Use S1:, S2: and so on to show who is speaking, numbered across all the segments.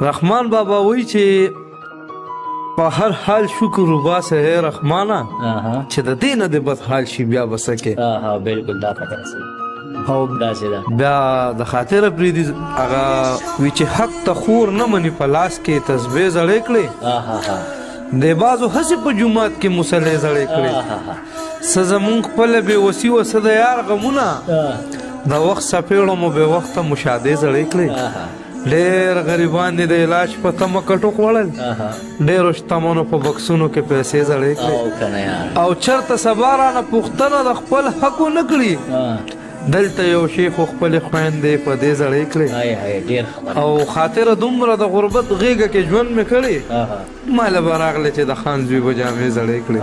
S1: رحمان بابا وایي چې په هر حال شکر وباسه اے رحمانه چې د دې نه دې بد حال شي بیا به څه کې.
S2: بالکل دا خبره صحیح
S1: او
S2: داسې ده.
S1: بیا د خاطره پرېږدي هغه وي چې حق ته خور نه مني په لاس کې تسبیح زړې کړې د بعضو هسې په جومات کې مصلې زړې کړې څه زمونږ خپله بېوسي وه څه د یار غمونه د وخت څپېړو مو بې وخته مشاهدې زړې کړې ډېر غریبان دي د علاج په تمه کټو خوړل ډېرو شتمنو په بکسونو کې پیسې زړې کړې او چېرته سبا رانه پوښتنه د خپل حق ونه کړي دلته یو شیخ خپلې خویندې په دې زړې کړې او خاطره دومره د غربت غېږه کې ژوند مې کړی ماله به راغلی چې د خان زوی به جامې زړې کړې.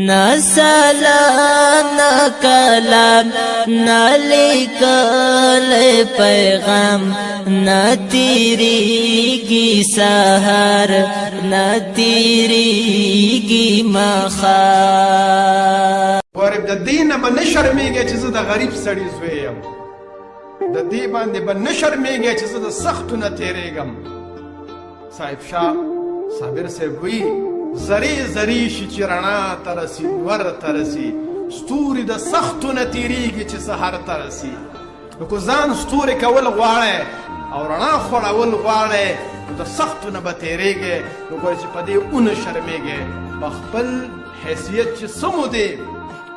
S3: نا سلام نا کلام نا لیکل پیغام نا تیریگی سحر نا تیریگی مخار.
S4: ورب د دې نه به نه شرمېږې چې زه د غریب سړي زوی یم د دې باندې به نه شرمېږې چې زه د سختو نه تېرېږم. صاحب شاه صابر صاحب وایي زری زری شي چې رڼا ته رسي نور ته رسي ستوري د سختو نه تېرېږي چې سهار ته رسي. نو که ځان ستوري کول غواړئ او رڼا خوړول غواړئ نو د سختو نه به تېرېږئ نو ګورئ چې په دې ونه شرمېږئ په خپل حیثیت چې څه مو دی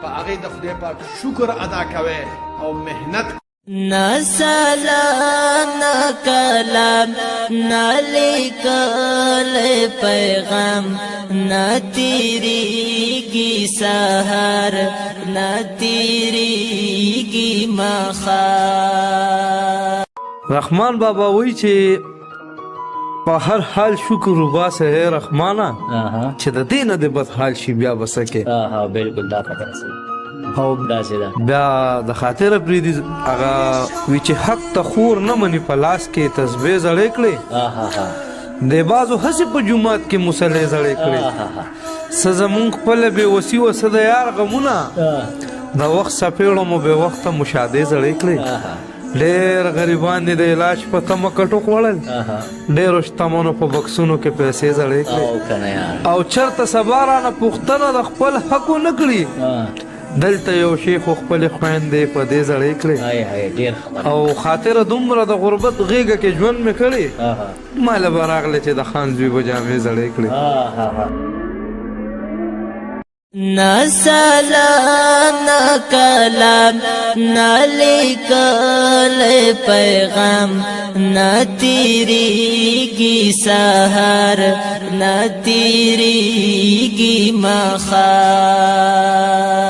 S4: په هغې د خدای پاک شکر ادا کوئ او محنت.
S3: نا سلام نا کلام نا لیکل پیغام نا تیریگی سحر نا تیریگی مخار.
S1: رحمان بابا وایي چې په هر حال شکر وباسه اے رحمانه چې د دې نه دې بد حال شي بیا به څه کې.
S2: بالکل دا خبره صحیح
S1: او
S2: داسې ده.
S1: بیا د خاطره پرېږدي هغه وي چې حق ته خور نه مني په لاس کې تسبیح زړې کړې د بعضو هسې په جومات کې مصلې زړې کړې څه زمونږ خپله بېوسي وه څه د یار غمونه د وخت څپېړو مو بې وخته مشاهدې زړې کړې ډېر غریبان دي د علاج په تمه کټو خوړل ډېرو شتمنو په بکسونو کې پیسې زړې کړې او چېرته سبا رانه پوښتنه د خپل حق ونه کړي دلته یو شیخ خپلې خویندې په دې زړې کړې او خاطره دومره د غربت غېږه کې ژوند مې کړی ماله به راغلی چې د خان زوی به جامې زړې کړې.
S3: نا سلام نا کلام نا لیکل پیغام نا تیریگی سحر نا تیریگی مخار.